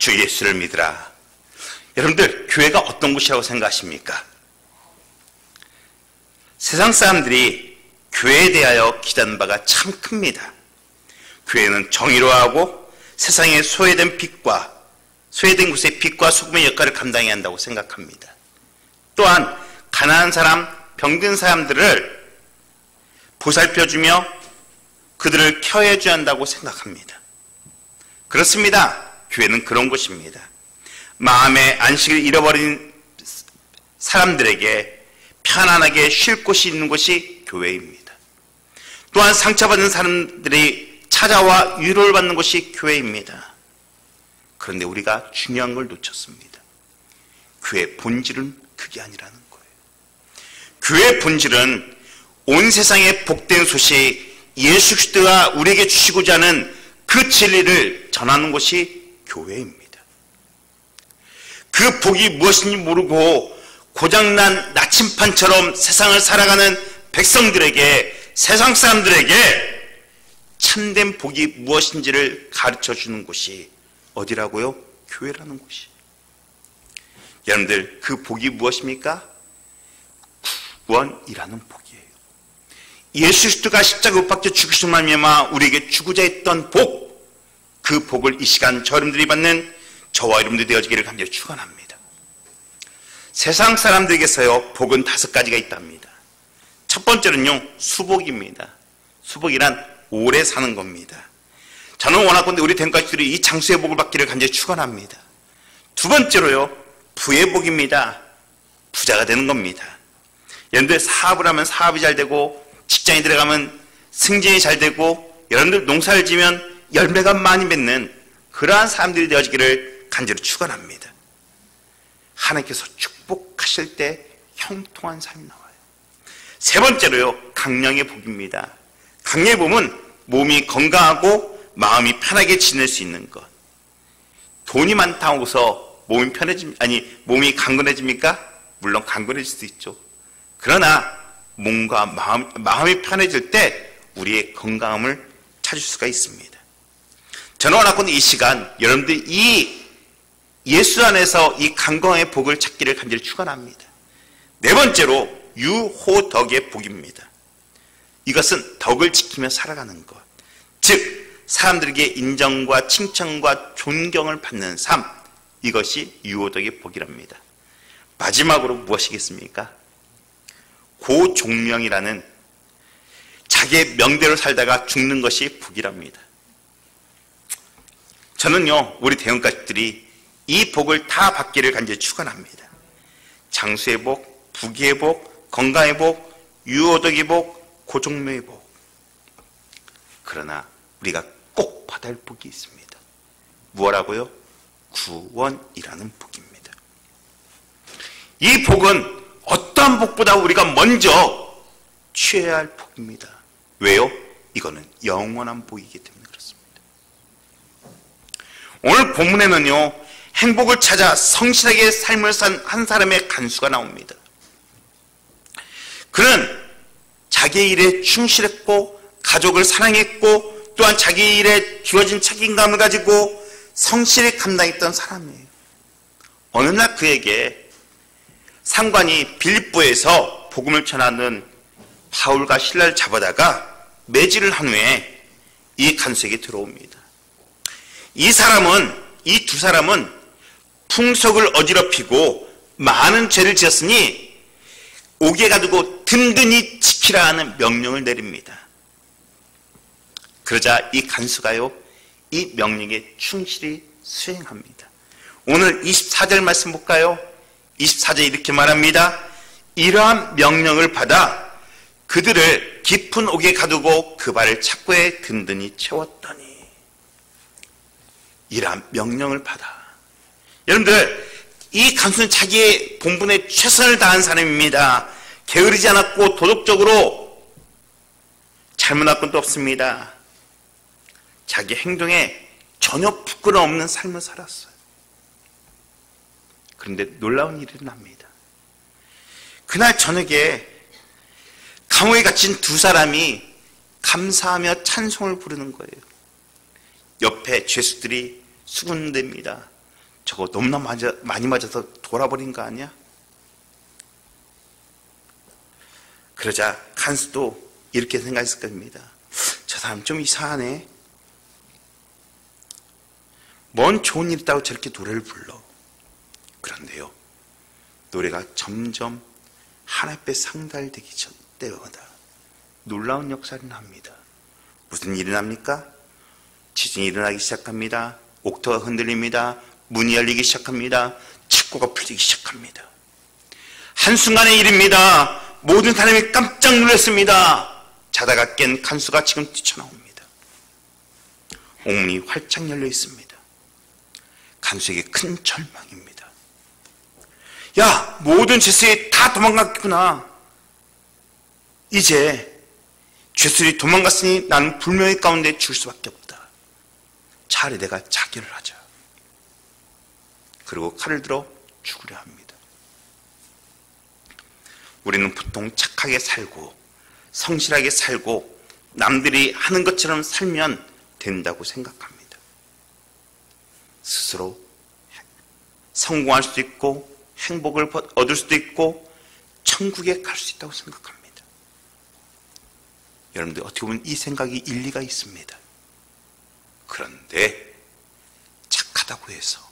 주 예수를 믿으라. 여러분들, 교회가 어떤 곳이라고 생각하십니까? 세상 사람들이 교회에 대하여 기대하는 바가 참 큽니다. 교회는 정의로하고 세상에 소외된 곳의 빛과 소금의 역할을 감당해야 한다고 생각합니다. 또한 가난한 사람, 병든 사람들을 보살펴주며 그들을 케어해줘야 한다고 생각합니다. 그렇습니다. 교회는 그런 곳입니다. 마음의 안식을 잃어버린 사람들에게 편안하게 쉴 곳이 있는 곳이 교회입니다. 또한 상처받은 사람들이 찾아와 위로를 받는 곳이 교회입니다. 그런데 우리가 중요한 걸 놓쳤습니다. 교회의 본질은 그게 아니라는 거예요. 교회의 본질은 온 세상에 복된 소식, 예수 그리스도가 우리에게 주시고자 하는 그 진리를 전하는 곳이 교회입니다. 그 복이 무엇인지 모르고 고장난 나침판처럼 세상을 살아가는 백성들에게, 세상 사람들에게 참된 복이 무엇인지를 가르쳐주는 곳이 어디라고요? 교회라는 곳이. 여러분들, 그 복이 무엇입니까? 구원이라는 복이에요. 예수 그리스도가 십자가 못 박혀 죽으심으로 말미암아 우리에게 주고자 했던 복, 그 복을 이 시간 여러분들이 받는 저와 여러분들이 되어지기를 간절히 축원합니다. 세상 사람들에게서요, 복은 5가지가 있답니다. 첫 번째는요, 수복입니다. 수복이란 오래 사는 겁니다. 저는 원하건대 우리 대형가족들이 이 장수의 복을 받기를 간절히 축원합니다. 두 번째로요, 부의 복입니다. 부자가 되는 겁니다. 여러분들 사업을 하면 사업이 잘 되고, 직장에 들어가면 승진이 잘 되고, 여러분들 농사를 지면 열매가 많이 맺는 그러한 사람들이 되어지기를 간절히 축원합니다. 하나님께서 축복하실 때 형통한 삶이 나와요. 세 번째로요, 강령의 복입니다. 강령의 복은 몸이 건강하고 마음이 편하게 지낼 수 있는 것. 돈이 많다고 해서 몸이 강건해집니까? 물론 강건해질 수도 있죠. 그러나 몸과 마음이 편해질 때 우리의 건강함을 찾을 수가 있습니다. 저는 원하건대 이 시간 여러분들 이 예수 안에서 이 강건의 복을 찾기를 간절히 축원합니다. 네 번째로 유호덕의 복입니다. 이것은 덕을 지키며 살아가는 것, 즉 사람들에게 인정과 칭찬과 존경을 받는 삶, 이것이 유호덕의 복이랍니다. 마지막으로 무엇이겠습니까? 고종명이라는 자기의 명대로 살다가 죽는 것이 복이랍니다. 저는요, 우리 대형가족들이 이 복을 다 받기를 간절히 축원합니다. 장수의 복, 부귀의 복, 건강의 복, 유호덕의 복, 고종명의 복. 그러나 우리가 꼭 받을 복이 있습니다. 무엇라고요? 구원이라는 복입니다. 이 복은 어떠한 복보다 우리가 먼저 취해야 할 복입니다. 왜요? 이거는 영원한 복이기 때문에 그렇습니다. 오늘 본문에는요, 행복을 찾아 성실하게 삶을 산 한 사람의 간수가 나옵니다. 그는 자기 일에 충실했고 가족을 사랑했고 또한 자기 일에 주어진 책임감을 가지고 성실히 감당했던 사람이에요. 어느 날 그에게 상관이 빌립보에서 복음을 전하는 바울과 실라를 잡아다가 매질을 한 후에 이 간수에게 들어옵니다. 이 두 사람은 풍속을 어지럽히고 많은 죄를 지었으니 옥에 가두고 든든히 지키라 하는 명령을 내립니다. 그러자 이 간수가요, 이 명령에 충실히 수행합니다. 오늘 24절 말씀 볼까요? 24절에 이렇게 말합니다. 이러한 명령을 받아 그들을 깊은 옥에 가두고 그 발을 착고에 든든히 채웠더니. 이러한 명령을 받아. 여러분들, 이 간수는 자기의 본분에 최선을 다한 사람입니다. 게으르지 않았고 도덕적으로 잘못한 것도 없습니다. 자기 행동에 전혀 부끄러움 없는 삶을 살았어요. 그런데 놀라운 일이 납니다. 그날 저녁에 감옥에 갇힌 두 사람이 감사하며 찬송을 부르는 거예요. 옆에 죄수들이 수군댑니다. 저거 너무나 많이 맞아서 돌아버린 거 아니야? 그러자 간수도 이렇게 생각했을 겁니다. 저 사람 좀 이상하네. 뭔 좋은 일 있다고 저렇게 노래를 불러. 그런데요, 노래가 점점 하나님 앞에 상달되기 때마다 놀라운 역사를 합니다. 무슨 일이 납니까? 지진이 일어나기 시작합니다. 옥토가 흔들립니다. 문이 열리기 시작합니다. 창고가 풀리기 시작합니다. 한순간의 일입니다. 모든 사람이 깜짝 놀랐습니다. 자다가 깬 간수가 지금 뛰쳐나옵니다. 옥문이 활짝 열려 있습니다. 간수에게 큰 절망입니다. 야, 모든 죄수들이 다 도망갔구나. 이제 죄수들이 도망갔으니 나는 불명예 가운데 죽을 수밖에 없다. 차라리 내가 자결을 하자. 그리고 칼을 들어 죽으려 합니다. 우리는 보통 착하게 살고 성실하게 살고 남들이 하는 것처럼 살면 된다고 생각합니다. 스스로 성공할 수도 있고 행복을 얻을 수도 있고 천국에 갈 수 있다고 생각합니다. 여러분들 어떻게 보면 이 생각이 일리가 있습니다. 그런데 착하다고 해서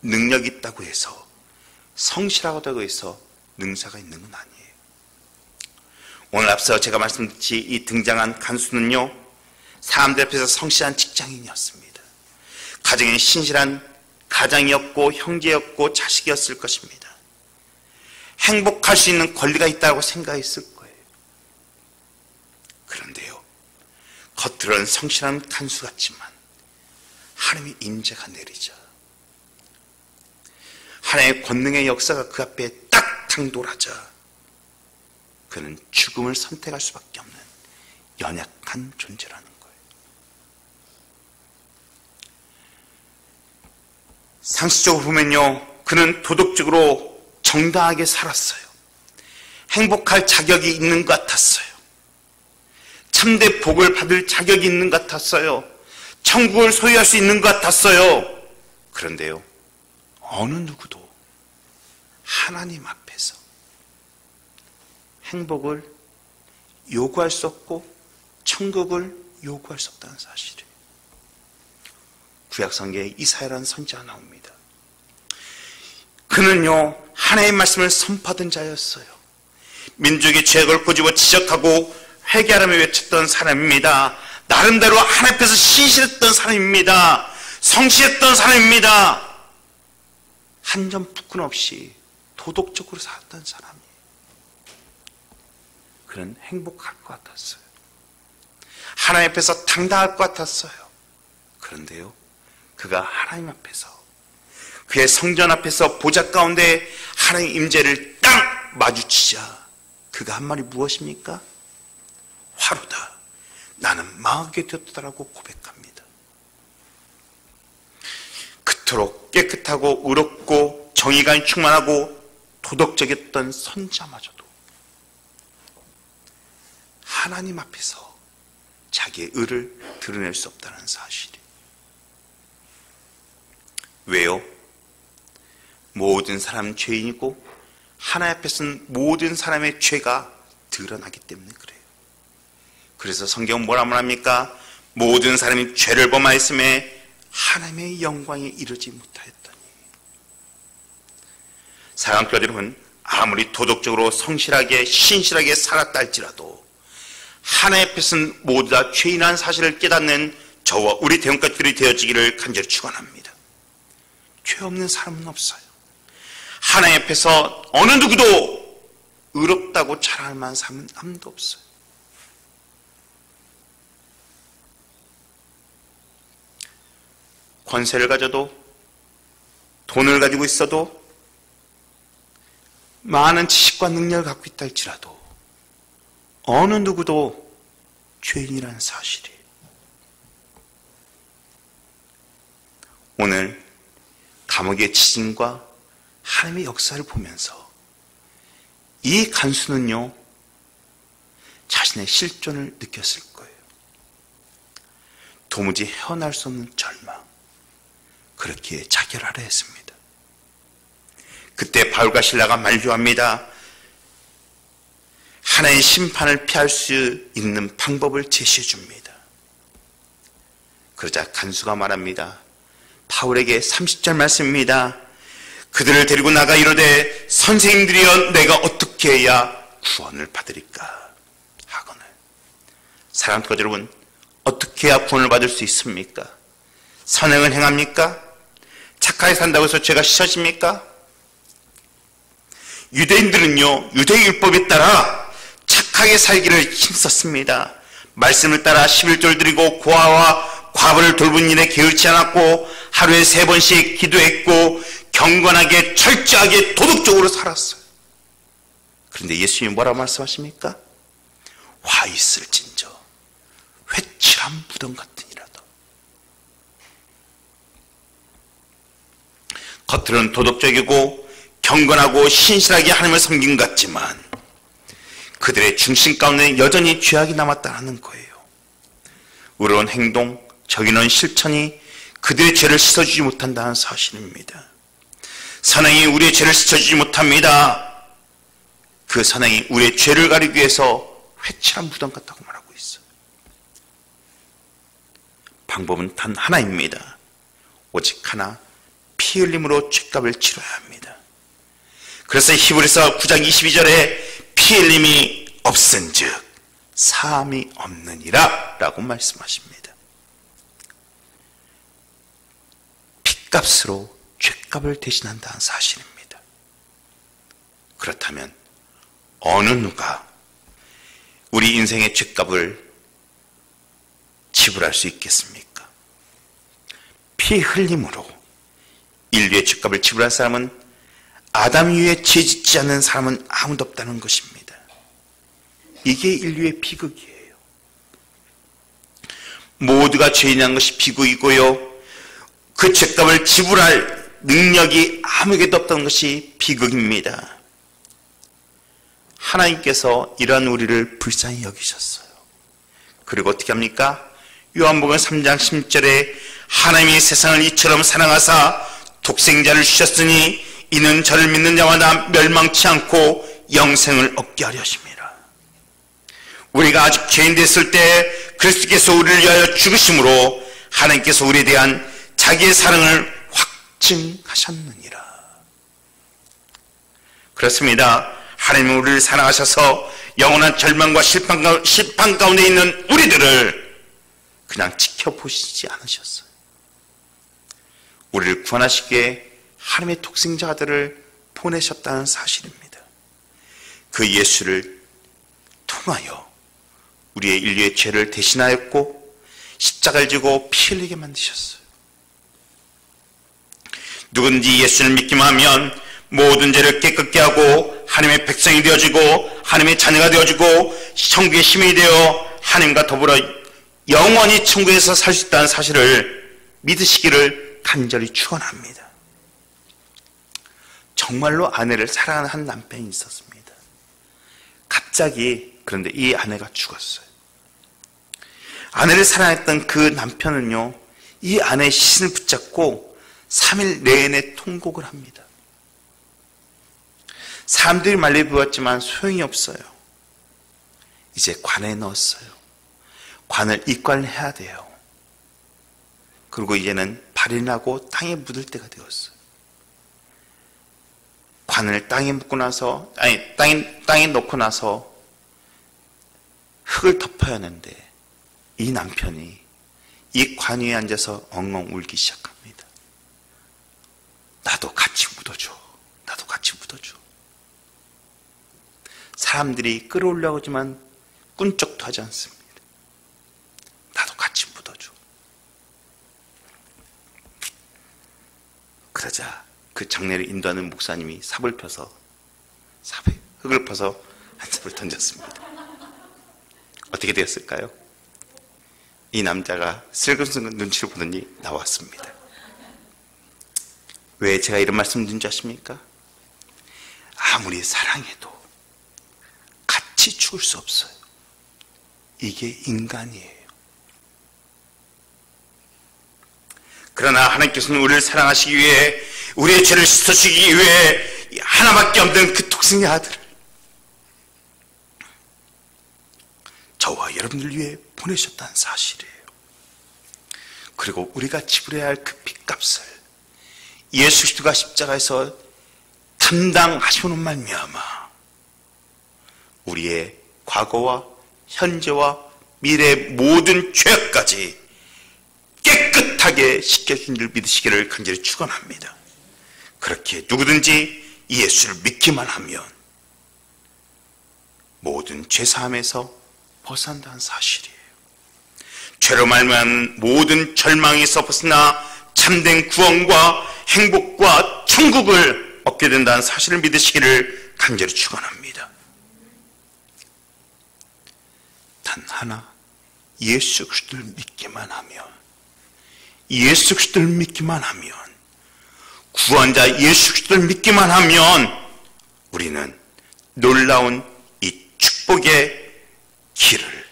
능력 있다고 해서 성실하다고 해서 능사가 있는 건 아니에요. 오늘 앞서 제가 말씀드렸듯이 이 등장한 간수는요, 사람들 앞에서 성실한 직장인이었습니다. 가정에 신실한 가장이었고 형제였고 자식이었을 것입니다. 행복할 수 있는 권리가 있다고 생각했을 거예요. 그런데요, 겉으로는 성실한 간수 같지만 하나님의 임재가 내리자 하나님의 권능의 역사가 그 앞에 딱 당돌하자 그는 죽음을 선택할 수밖에 없는 연약한 존재라는 거예요. 상식적으로 보면요, 그는 도덕적으로 정당하게 살았어요. 행복할 자격이 있는 것 같았어요. 참된 복을 받을 자격이 있는 것 같았어요. 천국을 소유할 수 있는 것 같았어요. 그런데요, 어느 누구도 하나님 앞에서 행복을 요구할 수 없고 천국을 요구할 수 없다는 사실이에요. 구약성경에 이사야라는 선지자가 나옵니다. 그는요, 하나님의 말씀을 선포하던 자였어요. 민족의 죄악을 꼬집어 지적하고 회개하라며 외쳤던 사람입니다. 나름대로 하나님 앞에서 신실했던 사람입니다. 성실했던 사람입니다. 한 점 부끄 없이 도덕적으로 살았던 사람이에요. 그는 행복할 것 같았어요. 하나님 앞에서 당당할 것 같았어요. 그런데요, 그가 하나님 앞에서 그의 성전 앞에서 보좌 가운데 하나님의 임재를 딱 마주치자 그가 한 말이 무엇입니까? 화로다. 나는 망하게 되었다라고 고백합니다. 그토록 깨끗하고 의롭고 정의가 충만하고 도덕적이었던 선자마저도 하나님 앞에서 자기의 의를 드러낼 수 없다는 사실이. 왜요? 모든 사람은 죄인이고 하나님 앞에서는 모든 사람의 죄가 드러나기 때문에 그래요. 그래서 성경은 뭐라 말합니까? 모든 사람이 죄를 범하였음에 하나님의 영광에 이르지 못하였더니. 사랑하는 여러분, 아무리 도덕적으로 성실하게 신실하게 살았다 할지라도 하나님 앞에서는 모두 다 죄인이라는 사실을 깨닫는 저와 우리 대형가족들이 되어지기를 간절히 축원합니다. 죄 없는 사람은 없어요. 하나님 앞에서 어느 누구도 의롭다고 자랑할 만한 사람은 아무도 없어요. 권세를 가져도 돈을 가지고 있어도 많은 지식과 능력을 갖고 있다 할지라도 어느 누구도 죄인이라는 사실이에요. 오늘 감옥의 지진과 하나님의 역사를 보면서 이 간수는요, 자신의 실존을 느꼈을 거예요. 도무지 헤어날 수 없는 절망, 그렇게 자결하려 했습니다. 그때 바울과 실라가 만류합니다. 하나의 심판을 피할 수 있는 방법을 제시해 줍니다. 그러자 간수가 말합니다. 바울에게 30절 말씀입니다. 그들을 데리고 나가 이르되 선생님들이여 내가 어떻게 해야 구원을 받으리까 하거늘. 사랑하는 성도 여러분, 어떻게 해야 구원을 받을 수 있습니까? 선행을 행합니까? 착하게 산다고 해서 죄가 씻어집니까? 유대인들은요, 유대율법에 따라 착하게 살기를 힘썼습니다. 말씀을 따라 11조를 드리고 고아와 과부를 돌본 일에 게으르지 않았고 하루에 3번씩 기도했고 경건하게 철저하게 도덕적으로 살았어요. 그런데 예수님이 뭐라고 말씀하십니까? 화 있을진저 회칠한 무덤 같으니라도. 겉으로는 도덕적이고 경건하고 신실하게 하나님을 섬긴 것 같지만 그들의 중심 가운데 여전히 죄악이 남았다는 거예요. 의로운 행동, 정의로운 실천이 그들의 죄를 씻어주지 못한다는 사실입니다. 선행이 우리의 죄를 씻어주지 못합니다. 그 선행이 우리의 죄를 가리기 위해서 회칠한 무덤 같다고 말하고 있어요. 방법은 단 하나입니다. 오직 하나, 피 흘림으로 죄값을 치러야 합니다. 그래서 히브리서 9장 22절에 피 흘림이 없은즉 사함이 없느니라 라고 말씀하십니다. 값으로 죄값을 대신한다는 사실입니다. 그렇다면 어느 누가 우리 인생의 죄값을 지불할 수 있겠습니까? 피 흘림으로 인류의 죄값을 지불할 사람은 아담 이후에 죄 짓지 않는 사람은 아무도 없다는 것입니다. 이게 인류의 비극이에요. 모두가 죄인이라는 것이 비극이고요, 그 죄값을 지불할 능력이 아무에게도 없다는 것이 비극입니다. 하나님께서 이러한 우리를 불쌍히 여기셨어요. 그리고 어떻게 합니까? 요한복음 3장 10절에 하나님이 세상을 이처럼 사랑하사 독생자를 주셨으니 이는 저를 믿는 자마다 멸망치 않고 영생을 얻게 하려 하심이라. 우리가 아직 죄인 됐을 때 그리스도께서 우리를 위하여 죽으심으로 하나님께서 우리에 대한 자기의 사랑을 확증하셨느니라. 그렇습니다. 하나님은 우리를 사랑하셔서 영원한 절망과 실판 가운데 있는 우리들을 그냥 지켜보시지 않으셨어요. 우리를 구원하시기에 하나님의 독생자 아들을 보내셨다는 사실입니다. 그 예수를 통하여 우리의 인류의 죄를 대신하였고 십자가를 지고 피 흘리게 만드셨어요. 누구든지 예수를 믿기만 하면 모든 죄를 깨끗게 하고 하나님의 백성이 되어지고 하나님의 자녀가 되어지고 천국의 시민이 되어 하나님과 더불어 영원히 천국에서 살 수 있다는 사실을 믿으시기를 간절히 축원합니다. 정말로 아내를 사랑하는 한 남편이 있었습니다. 갑자기 그런데 이 아내가 죽었어요. 아내를 사랑했던 그 남편은요, 이 아내의 시신을 붙잡고 3일 내내 통곡을 합니다. 사람들이 말려부었지만 소용이 없어요. 이제 관에 넣었어요. 관을 입관해야 돼요. 그리고 이제는 발이 나고 땅에 묻을 때가 되었어요. 관을 땅에 묻고 나서, 땅에 넣고 나서 흙을 덮어야 하는데 이 남편이 이 관 위에 앉아서 엉엉 울기 시작합니다. 나도 같이 묻어줘. 나도 같이 묻어줘. 사람들이 끌어올려고 하지만 꾼쩍도 하지 않습니다. 나도 같이 묻어줘. 그러자 그 장례를 인도하는 목사님이 삽을 펴서 흙을 퍼서 한 삽을 던졌습니다. 어떻게 되었을까요? 이 남자가 슬금슬금 눈치를 보더니 나왔습니다. 왜 제가 이런 말씀을 드린 줄 아십니까? 아무리 사랑해도 같이 죽을 수 없어요. 이게 인간이에요. 그러나 하나님께서는 우리를 사랑하시기 위해, 우리의 죄를 씻어주기 위해 하나밖에 없는 그 독생의 아들을 저와 여러분들 위해 보내셨다는 사실이에요. 그리고 우리가 지불해야 할 그 핏값을 예수 그리스도가 십자가에서 담당하시는 말미암아 우리의 과거와 현재와 미래의 모든 죄악까지 깨끗하게 씻겨준 줄 믿으시기를 간절히 축원합니다. 그렇게 누구든지 예수를 믿기만 하면 모든 죄사함에서 벗어난다는 사실이에요. 죄로 말미암은 모든 절망에서 벗어나 참된 구원과 행복과 천국을 얻게 된다는 사실을 믿으시기를 간절히 축원합니다. 단 하나, 예수 그리스도를 믿기만 하면, 예수 그리스도를 믿기만 하면, 구원자 예수 그리스도를 믿기만 하면 우리는 놀라운 이 축복의 길을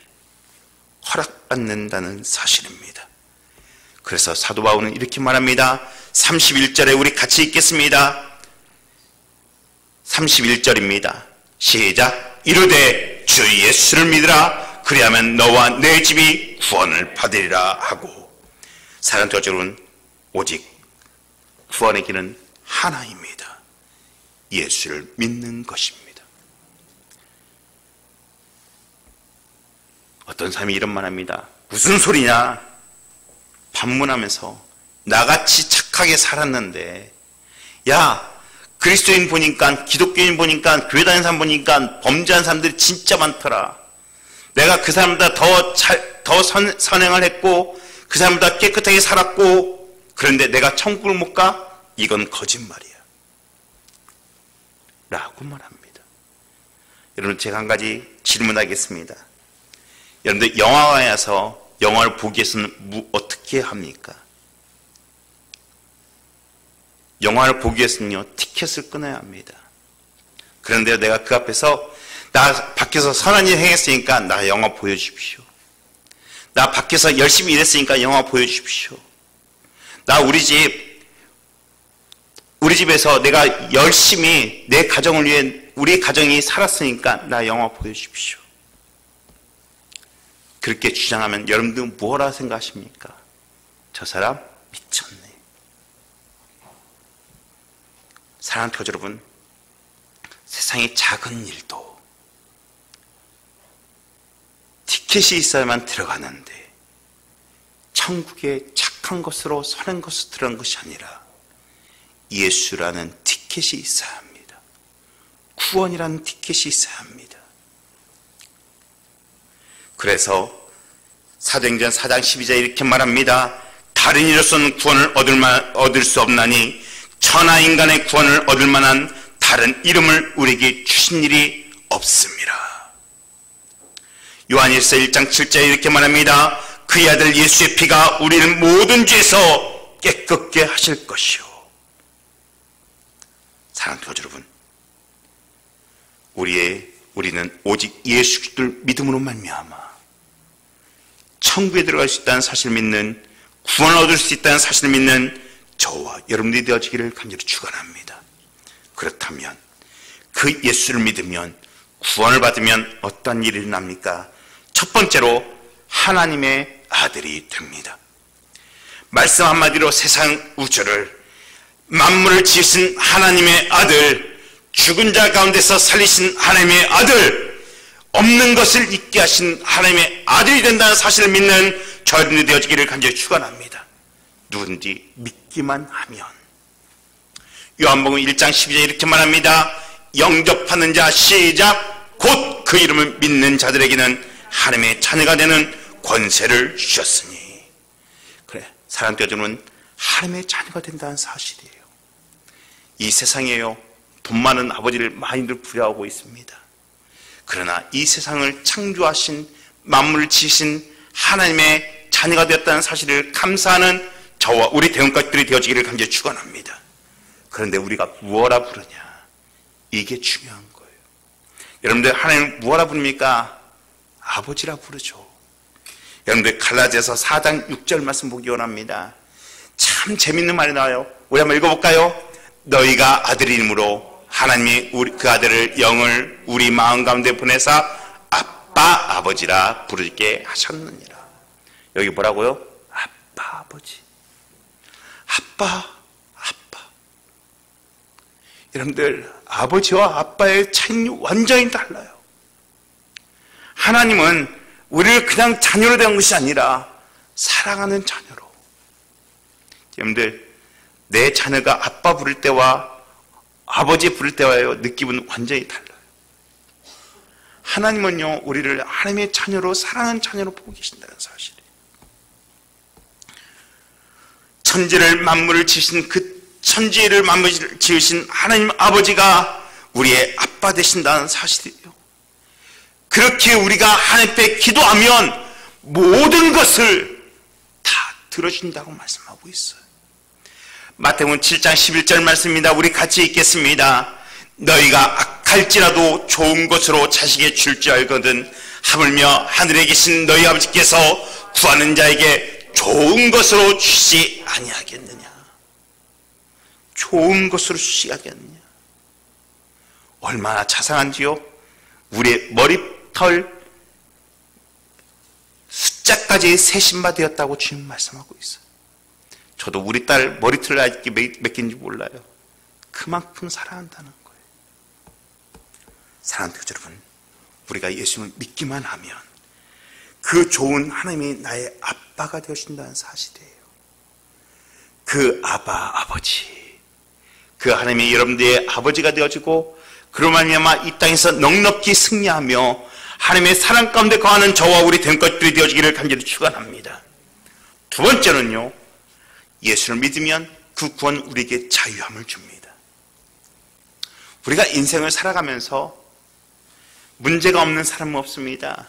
허락받는다는 사실입니다. 그래서 사도 바울은 이렇게 말합니다. 31절에 우리 같이 읽겠습니다. 31절입니다. 시작. 이르되 주 예수를 믿으라. 그리하면 너와 내 집이 구원을 받으리라 하고. 사랑하는 여러분, 오직 구원의 길은 하나입니다. 예수를 믿는 것입니다. 어떤 사람이 이런 말 합니다. 무슨 소리냐? 반문하면서 나같이 착하게 살았는데, 야, 그리스도인 보니까, 기독교인 보니까, 교회 다니는 사람 보니까 범죄한 사람들이 진짜 많더라. 내가 그 사람보다 더 선행을 했고 그 사람보다 깨끗하게 살았고, 그런데 내가 천국을 못 가? 이건 거짓말이야 라고 말합니다. 여러분, 제가 한 가지 질문하겠습니다. 여러분들 영화관에 와서 영화를 보기 위해서는 어떻게 합니까? 영화를 보기 위해서는요, 티켓을 끊어야 합니다. 그런데 내가 그 앞에서, 나 밖에서 선한 일 행했으니까 나 영화 보여주십시오. 나 밖에서 열심히 일했으니까 영화 보여주십시오. 나 우리 집에서 내가 열심히 내 가정을 위해, 우리 가정이 살았으니까 나 영화 보여주십시오. 그렇게 주장하면 여러분들 뭐라 생각하십니까? 저 사람 미쳤네. 사랑하는 교주 여러분, 세상의 작은 일도 티켓이 있어야만 들어가는데, 천국에 착한 것으로 선한 것으로 들어간 것이 아니라 예수라는 티켓이 있어야 합니다. 구원이라는 티켓이 있어야 합니다. 그래서 사도행전 4장 12절에 이렇게 말합니다. 다른 이로서는 구원을 얻을 수 없나니 천하 인간의 구원을 얻을 만한 다른 이름을 우리에게 주신 일이 없습니다. 요한일서 1장 7절에 이렇게 말합니다. 그의 아들 예수의 피가 우리를 모든 죄에서 깨끗게 하실 것이요. 사랑하는 교주 여러분, 우리는 오직 예수 그리스도를 믿음으로 말미암아 천국에 들어갈 수 있다는 사실을 믿는, 구원을 얻을 수 있다는 사실을 믿는 저와 여러분들이 되어지기를 간절히 축원합니다. 그렇다면 그 예수를 믿으면, 구원을 받으면 어떤 일이 일어납니까? 첫 번째로 하나님의 아들이 됩니다. 말씀 한마디로 세상 우주를, 만물을 지으신 하나님의 아들, 죽은 자 가운데서 살리신 하나님의 아들, 없는 것을 있게 하신 하나님의 아들이 된다는 사실을 믿는 저희들이 되어지기를 간절히 축원합니다. 누군지 믿기만 하면. 요한복음 1장 12절에 이렇게 말합니다. 영접하는 자, 시작, 곧 그 이름을 믿는 자들에게는 하나님의 자녀가 되는 권세를 주셨으니. 그래, 사랑하는 교주는 하나님의 자녀가 된다는 사실이에요. 이 세상에요, 돈 많은 아버지를 많이들 부려하고 있습니다. 그러나 이 세상을 창조하신, 만물을 지으신 하나님의 자녀가 되었다는 사실을 감사하는 저와 우리 대원가족들이 되어지기를 간절히 축원합니다. 그런데 우리가 무엇라 부르냐? 이게 중요한 거예요. 여러분들, 하나님을 무엇라 부릅니까? 아버지라 부르죠. 여러분들, 갈라디아서 4장 6절 말씀 보기 원합니다. 참 참 재밌는 말이 나와요. 우리 한번 읽어볼까요? 너희가 아들이므로 하나님이 그 아들을 영을 우리 마음 가운데 보내사 아빠 아버지라 부르게 하셨느니라. 여기 뭐라고요? 아빠 아버지. 아빠. 여러분들, 아버지와 아빠의 차이는 완전히 달라요. 하나님은 우리를 그냥 자녀로 대한 것이 아니라 사랑하는 자녀로. 여러분들, 내 자녀가 아빠 부를 때와 아버지 부를 때와요, 느낌은 완전히 달라요. 하나님은요, 우리를 하나님의 자녀로, 사랑하는 자녀로 보고 계신다는 사실이에요. 천지를 만물을 지으신 그 천지를 만물을 지으신 하나님 아버지가 우리의 아빠 되신다는 사실이에요. 그렇게 우리가 하나님께 기도하면 모든 것을 다 들어준다고 말씀하고 있어요. 마태복음 7장 11절 말씀입니다. 우리 같이 읽겠습니다. 너희가 악할지라도 좋은 것으로 자식에게 줄 줄 알거든 하물며 하늘에 계신 너희 아버지께서 구하는 자에게 좋은 것으로 주시지 아니하겠느냐. 좋은 것으로 주시겠느냐. 얼마나 자상한지요. 우리의 머리털 숫자까지 세신바 되었다고 주님 말씀하고 있어요. 저도 우리 딸 머리털 아직 몇 개인지 몰라요. 그만큼 사랑한다는 거예요. 사랑하는 교주 여러분, 우리가 예수님을 믿기만 하면 그 좋은 하나님이 나의 아빠가 되어준다는 사실이에요. 그 아버지, 그 하나님이 여러분들의 아버지가 되어지고 그로 말미암아 이 땅에서 넉넉히 승리하며 하나님의 사랑 가운데 거하는 저와 우리 된 것들이 되어지기를 간절히 축원합니다. 두 번째는요, 예수를 믿으면 그 구원 우리에게 자유함을 줍니다. 우리가 인생을 살아가면서 문제가 없는 사람은 없습니다.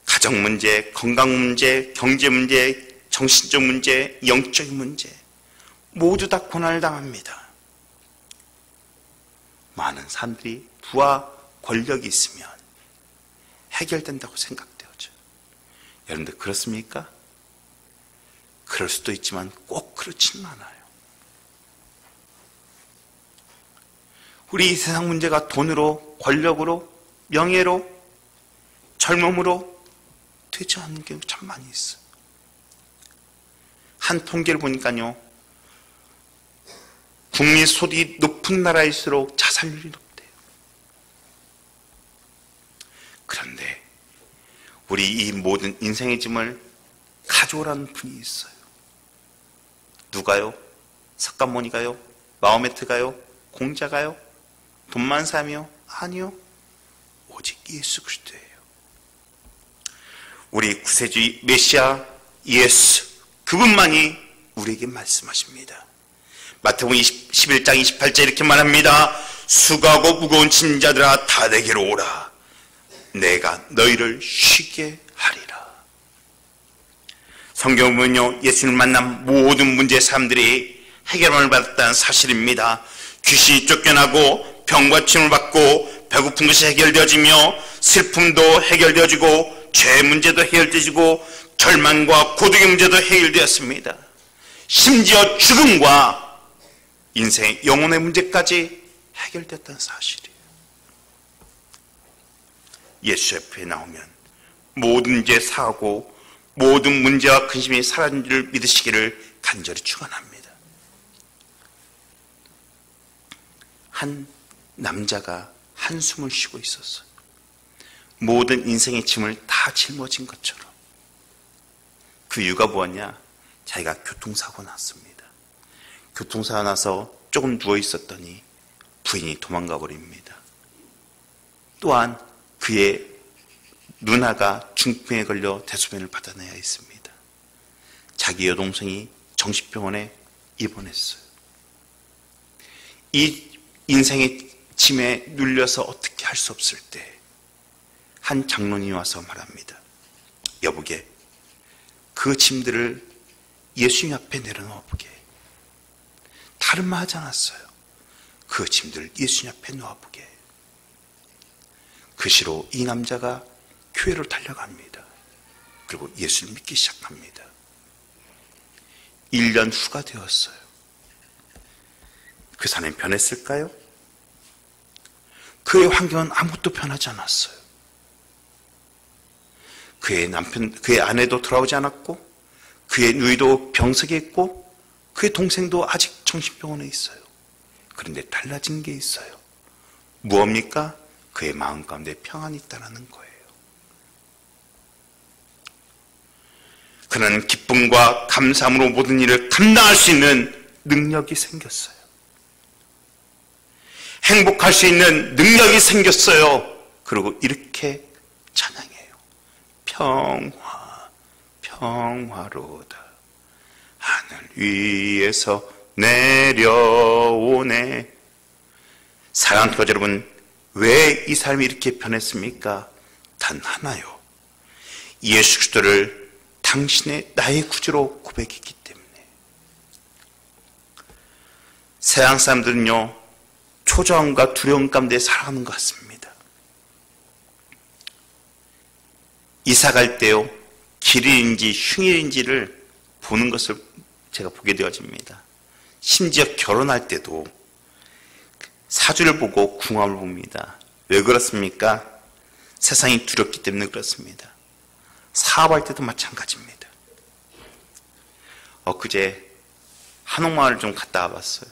가정 문제, 건강 문제, 경제 문제, 정신적 문제, 영적인 문제 모두 다 고난을 당합니다. 많은 사람들이 부와 권력이 있으면 해결된다고 생각되어져. 여러분들 그렇습니까? 그럴 수도 있지만 꼭 그렇지는 않아요. 우리 이 세상 문제가 돈으로, 권력으로, 명예로, 젊음으로 되지 않는 경우가 참 많이 있어요. 한 통계를 보니까요, 국민 소득이 높은 나라일수록 자살률이 높대요. 그런데 우리 이 모든 인생의 짐을 가져오라는 분이 있어요. 누가요? 석가모니가요? 마호메트가요? 공자가요? 돈만 사며? 아니요. 오직 예수 그리스도예요. 우리 구세주의 메시아 예수, 그분만이 우리에게 말씀하십니다. 마태복음 11장 28절 이렇게 말합니다. 수고하고 무거운 짐진 자들아 다 내게로 오라. 내가 너희를 쉬게 하리라. 성경을 보면요, 예수님을 만난 모든 문제의 사람들이 해결함을 받았다는 사실입니다. 귀신이 쫓겨나고 병과 침을 받고 배고픈 것이 해결되어지며 슬픔도 해결되어지고 죄 문제도 해결되어지고 절망과 고독의 문제도 해결되었습니다. 심지어 죽음과 인생의 영혼의 문제까지 해결됐다는 사실이에요. 예수 옆에 나오면 모든 문제 사하고 모든 문제와 근심이 사라진 줄 믿으시기를 간절히 축원합니다. 한 남자가 한숨을 쉬고 있었어요. 모든 인생의 짐을 다 짊어진 것처럼. 그 이유가 뭐냐? 자기가 교통사고 났습니다. 교통사고 나서 조금 누워 있었더니 부인이 도망가 버립니다. 또한 그의 누나가 중풍에 걸려 대소변을 받아내야 했습니다. 자기 여동생이 정신병원에 입원했어요. 이 인생의 짐에 눌려서 어떻게 할 수 없을 때 한 장로님이 와서 말합니다. 여보게, 그 짐들을 예수님 앞에 내려놓아 보게. 다른 말 하지 않았어요. 그 짐들을 예수님 앞에 놓아보게. 그 시로 이 남자가 교회로 달려갑니다. 그리고 예수를 믿기 시작합니다. 1년 후가 되었어요. 그 사람이 변했을까요? 그의 환경은 아무것도 변하지 않았어요. 그의 남편, 그의 아내도 돌아오지 않았고, 그의 누이도 병석에 있고, 그의 동생도 아직 정신병원에 있어요. 그런데 달라진 게 있어요. 무엇입니까? 그의 마음 가운데 평안이 있다는 거예요. 그는 기쁨과 감사함으로 모든 일을 감당할 수 있는 능력이 생겼어요. 행복할 수 있는 능력이 생겼어요. 그리고 이렇게 찬양해요. 평화, 평화로다. 하늘 위에서 내려오네. 사랑하는 교자 여러분, 왜 이 사람이 이렇게 변했습니까? 단 하나요. 예수 그리스도를 당신의 나의 구주로 고백했기 때문에. 세상 사람들은요, 초조함과 두려움 가운데 살아가는 것 같습니다. 이사 갈 때요, 길일인지 흉일인지를 보는 것을 제가 보게 되어집니다. 심지어 결혼할 때도 사주를 보고 궁합을 봅니다. 왜 그렇습니까? 세상이 두렵기 때문에 그렇습니다. 사업할 때도 마찬가지입니다. 엊그제 한옥마을을 좀 갔다 와봤어요.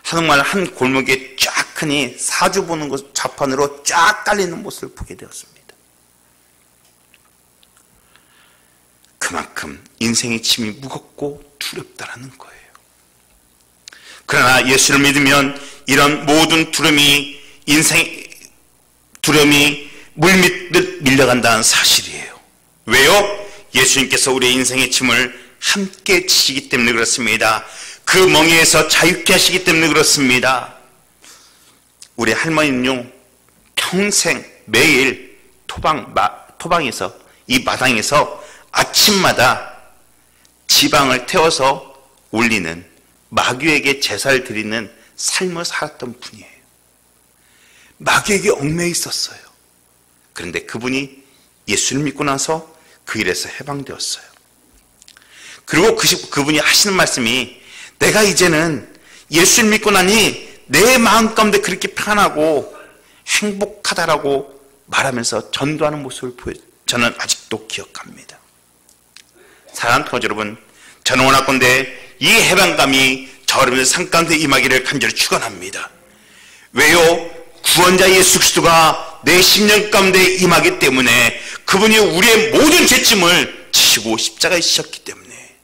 한옥마을 한 골목에 쫙 크니 사주 보는 것 좌판으로 쫙 깔리는 모습을 보게 되었습니다. 그만큼 인생의 짐이 무겁고 두렵다라는 거예요. 그러나 예수를 믿으면 이런 모든 두려움이 물밀듯 밀려간다는 사실이에요. 왜요? 예수님께서 우리의 인생의 짐을 함께 지시기 때문에 그렇습니다. 그 멍에에서 자유케 하시기 때문에 그렇습니다. 우리 할머니는요, 평생 매일 토방에서, 이 마당에서 아침마다 지방을 태워서 올리는, 마귀에게 제사를 드리는 삶을 살았던 분이에요. 마귀에게 얽매여 있었어요. 그런데 그분이 예수를 믿고 나서 그 일에서 해방되었어요. 그리고 그분이 하시는 말씀이, 내가 이제는 예수를 믿고 나니 내 마음 가운데 그렇게 편하고 행복하다라고 말하면서 전도하는 모습을 저는 아직도 기억합니다. 사랑하는 교자 여러분, 저는 원하건대 이 해방감이 저 여러분의 삶 가운데 임하기를 간절히 축원합니다. 왜요? 구원자 예수 그리스도가 내 심령 가운데 임하기 때문에, 그분이 우리의 모든 죄짐을 지시고 십자가에 지셨기 때문에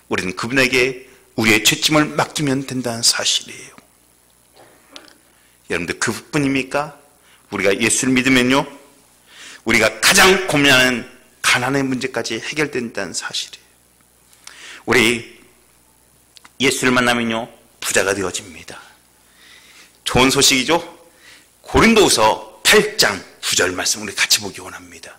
우리는 그분에게 우리의 죄짐을 맡기면 된다는 사실이에요. 여러분들 그뿐입니까? 우리가 예수를 믿으면요, 우리가 가장 고민하는 가난의 문제까지 해결된다는 사실이에요. 우리 예수를 만나면요, 부자가 되어집니다. 좋은 소식이죠? 고린도후서 8장 9절 말씀 우리 같이 보기 원합니다.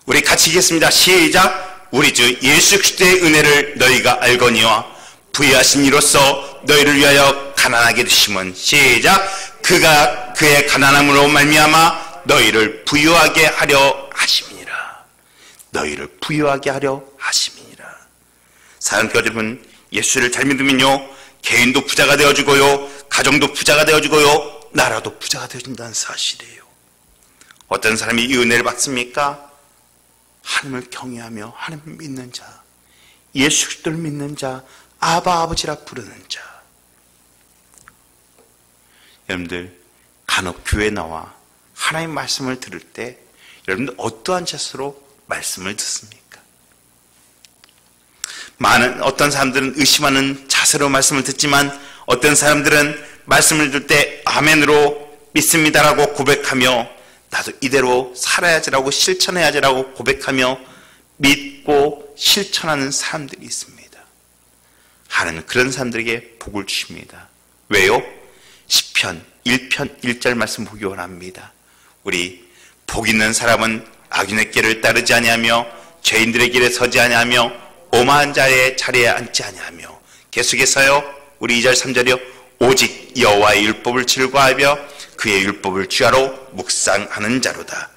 우리 같이 읽겠습니다. 시작. 우리 주 예수 그리스도의 은혜를 너희가 알거니와 부유하신 이로써 너희를 위하여 가난하게 되심은, 시작. 그가 그의 가난함으로 말미암아 너희를 부유하게 하려 하심이니라. 너희를 부유하게 하려 하심이니라. 사랑하는 여러분, 예수를 잘 믿으면요, 개인도 부자가 되어주고요, 가정도 부자가 되어주고요, 나라도 부자가 되어준다는 사실이에요. 어떤 사람이 이 은혜를 받습니까? 하나님을 경외하며 하나님을 믿는 자, 예수 그리스도를 믿는 자, 아바 아버지라 부르는 자. 여러분들 간혹 교회에 나와 하나님 말씀을 들을 때 여러분들 어떠한 자세로 말씀을 듣습니까? 어떤 사람들은 의심하는 자세로 말씀을 듣지만, 어떤 사람들은 말씀을 들을 때 아멘으로 믿습니다라고 고백하며, 나도 이대로 살아야지라고, 실천해야지라고 고백하며 믿고 실천하는 사람들이 있습니다. 하나님은 그런 사람들에게 복을 주십니다. 왜요? 시편 1편 1절 말씀 보기 원합니다. 우리 복 있는 사람은 악인의 길을 따르지 아니하며 죄인들의 길에 서지 아니하며 오만한 자의 자리에 앉지 아니하며, 계속해서요, 우리 2절 3절이요, 오직 여호와의 율법을 즐거워하며 그의 율법을 주야로 묵상하는 자로다.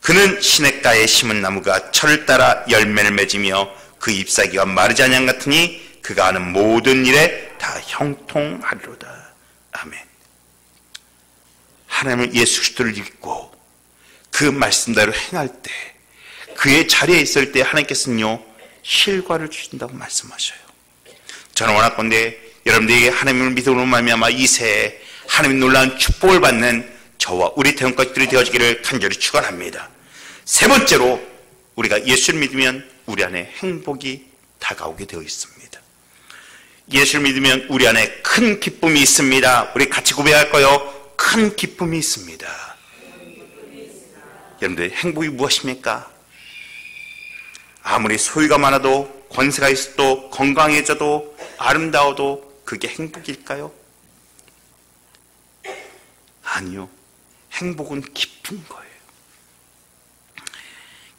그는 시냇가에 심은 나무가 철을 따라 열매를 맺으며 그 잎사귀와 마르지 아니함 같으니 그가 하는 모든 일에 다 형통하리로다. 아멘. 하나님을 예수 그리스도를 믿고 그 말씀대로 행할 때, 그의 자리에 있을 때 하나님께서는요 실과를 주신다고 말씀하셔요. 저는 원하건대 여러분들에게 하나님을 믿음으로 말미암아 이 새해 하나님의 놀라운 축복을 받는 저와 우리 태원가족들이 되어지기를 간절히 축원합니다. 세 번째로, 우리가 예수를 믿으면 우리 안에 행복이 다가오게 되어 있습니다. 예수를 믿으면 우리 안에 큰 기쁨이 있습니다. 우리 같이 고백할 거요. 큰 기쁨이 있습니다. 여러분들, 행복이 무엇입니까? 아무리 소유가 많아도, 권세가 있어도, 건강해져도, 아름다워도 그게 행복일까요? 아니요. 행복은 기쁜 거예요.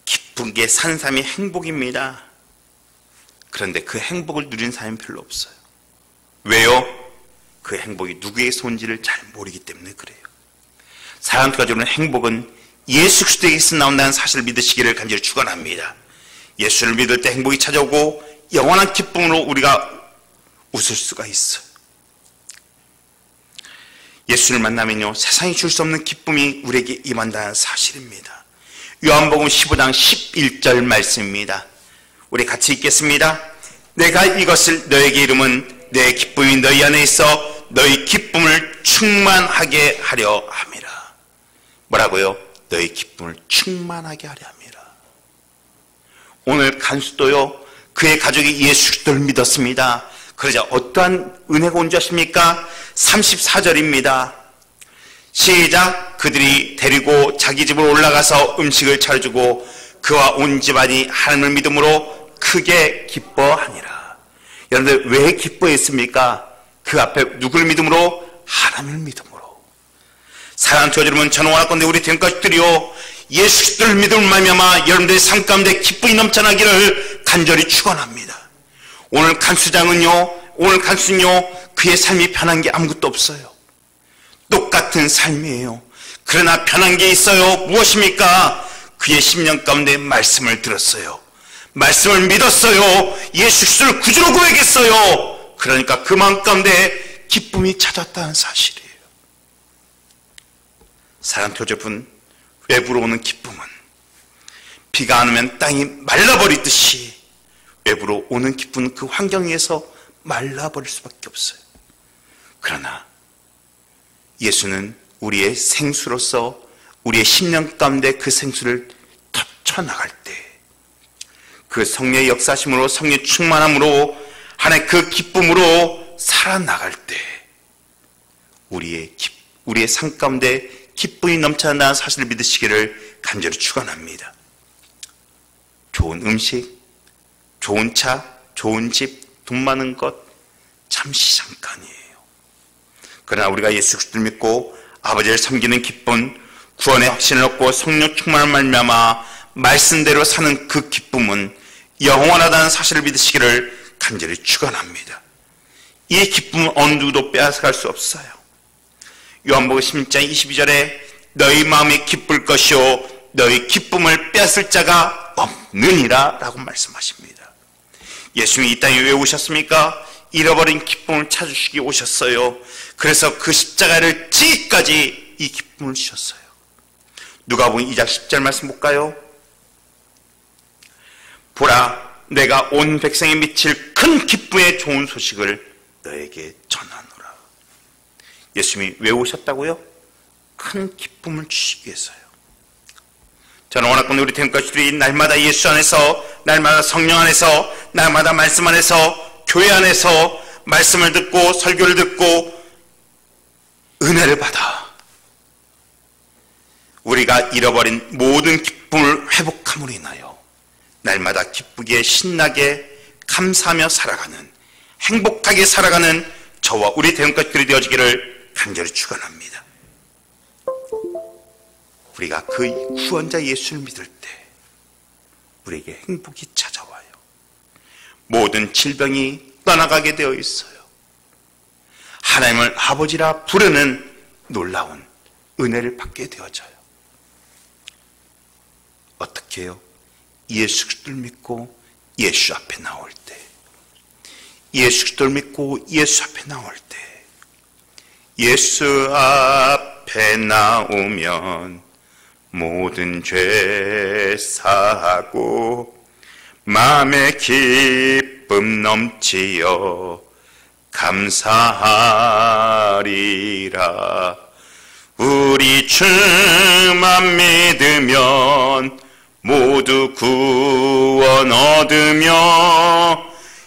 기쁜 게 사는 사람이 행복입니다. 그런데 그 행복을 누리는 사람이 별로 없어요. 왜요? 그 행복이 누구에게서 온지를 잘 모르기 때문에 그래요. 사랑하는 여러분, 행복은 예수 그리스도에게서 나온다는 사실을 믿으시기를 간절히 축원합니다. 예수를 믿을 때 행복이 찾아오고 영원한 기쁨으로 우리가 웃을 수가 있어요. 예수를 만나면요 세상이 줄 수 없는 기쁨이 우리에게 임한다는 사실입니다. 요한복음 15장 11절 말씀입니다. 우리 같이 읽겠습니다. 내가 이것을 너에게 이름은 내 기쁨이 너희 안에 있어 너희 기쁨을 충만하게 하려 함이라. 뭐라고요? 너희 기쁨을 충만하게 하려 함이라. 오늘 간수도요 그의 가족이 예수 그리스도를 믿었습니다. 그러자 어떠한 은혜가 온 줄 아십니까? 34절입니다. 시작. 그들이 데리고 자기 집으로 올라가서 음식을 차려주고 그와 온 집안이 하나님을 믿음으로 크게 기뻐하니라. 여러분들, 왜 기뻐했습니까? 그 앞에 누구를 믿음으로? 하나님을 믿음으로. 사랑하는 교회 여러분, 저는 원하건대 우리天가족들이요 예수 그리스도를 믿음으로 말미암아 여러분들의 삶 가운데 기쁨이 넘쳐나기를 간절히 축원합니다. 오늘 간수는요 그의 삶이 변한 게 아무것도 없어요. 똑같은 삶이에요. 그러나 변한 게 있어요. 무엇입니까? 그의 10년 가운데 말씀을 들었어요. 말씀을 믿었어요. 예수 그리스도를 구주로 고백했어요. 그러니까 그 마음 가운데 기쁨이 찾았다는 사실이에요. 사랑하는 교제분, 외부로 오는 기쁨은 비가 안 오면 땅이 말라버리듯이 외부로 오는 기쁨은 그 환경 위에서 말라버릴 수밖에 없어요. 그러나 예수는 우리의 생수로서 우리의 10년 가운데 그 생수를 덮쳐나갈 때, 그 성령의 역사심으로, 성령의 충만함으로, 하나의 그 기쁨으로 살아나갈 때 우리의 삶 가운데 기쁨이 넘쳐난다는 사실을 믿으시기를 간절히 축원합니다. 좋은 음식, 좋은 차, 좋은 집, 돈 많은 것 잠시 잠깐이에요. 그러나 우리가 예수 그리스도를 믿고 아버지를 섬기는 기쁨, 구원의 확신을 얻고 성령 충만을 말미암아 말씀대로 사는 그 기쁨은 영원하다는 사실을 믿으시기를 간절히 축원합니다. 이 기쁨은 어느 누구도 빼앗아갈 수 없어요. 요한복음 16장 22절에 너희 마음이 기쁠 것이요 너희 기쁨을 빼앗을 자가 없느니라 라고 말씀하십니다. 예수님이 이 땅에 왜 오셨습니까? 잃어버린 기쁨을 찾으시기 오셨어요. 그래서 그 십자가를 지기까지 이 기쁨을 주셨어요. 누가복음 2장 10절 말씀 볼까요? 보라, 내가 온 백성에 미칠 큰 기쁨의 좋은 소식을 너에게 전하노라. 예수님이 왜 오셨다고요? 큰 기쁨을 주시기 위해서요. 저는 원하건대 우리天가족들이 날마다 예수 안에서, 날마다 성령 안에서, 날마다 말씀 안에서, 교회 안에서 말씀을 듣고 설교를 듣고 은혜를 받아 우리가 잃어버린 모든 기쁨을 회복함으로 인하여 날마다 기쁘게 신나게 감사하며 살아가는, 행복하게 살아가는 저와 우리天가족들이 되어지기를 간절히 축원합니다. 우리가 그 구원자 예수를 믿을 때 우리에게 행복이 찾아와요. 모든 질병이 떠나가게 되어 있어요. 하나님을 아버지라 부르는 놀라운 은혜를 받게 되어져요. 어떻게 해요? 예수 그리스도를 믿고 예수 앞에 나올 때, 예수 그리스도를 믿고 예수 앞에 나올 때, 예수 앞에 나오면 모든 죄 사하고 마음의 기쁨 넘치어 감사하리라. 우리 주만 믿으면 모두 구원 얻으며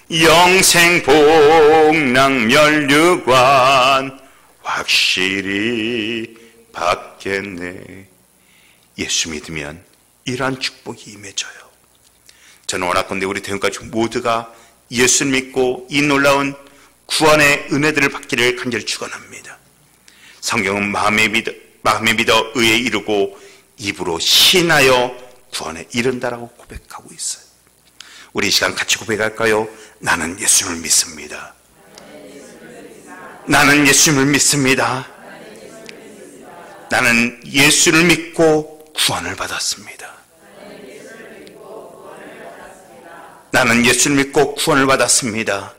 영생 복락 면류관 확실히 받겠네. 예수 믿으면 이러한 축복이 임해져요. 저는 원하건대 우리 대원가족 모두가 예수를 믿고 이 놀라운 구원의 은혜들을 받기를 간절히 축원합니다. 성경은 마음에 믿어 의에 이르고 입으로 신하여 구원에 이른다라고 고백하고 있어요. 우리 이 시간 같이 고백할까요? 나는 예수를 믿습니다. 나는 예수를 믿습니다. 나는 예수를 믿고 구원을 받았습니다. 나는 예수를 믿고 구원을 받았습니다.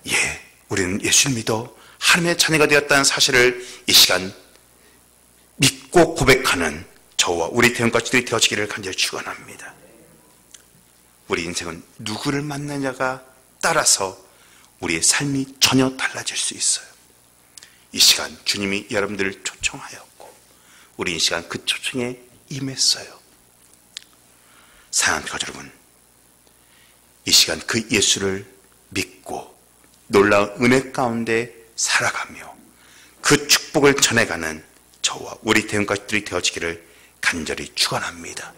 예, 우리는 예수를 믿어 하나님의 자녀가 되었다는 사실을 이 시간 믿고 고백하는 저와 우리 대원가족들이 되어지기를 간절히 축원합니다. 우리 인생은 누구를 만나냐가 따라서 우리의 삶이 전혀 달라질 수 있어요. 이 시간 주님이 여러분들을 초청하였고 우리 이 시간 그 초청에 임했어요. 사랑하는 가족 여러분, 이 시간 그 예수를 믿고 놀라운 은혜 가운데 살아가며 그 축복을 전해가는 저와 우리 대원가족들이 되어지기를 간절히 축원합니다.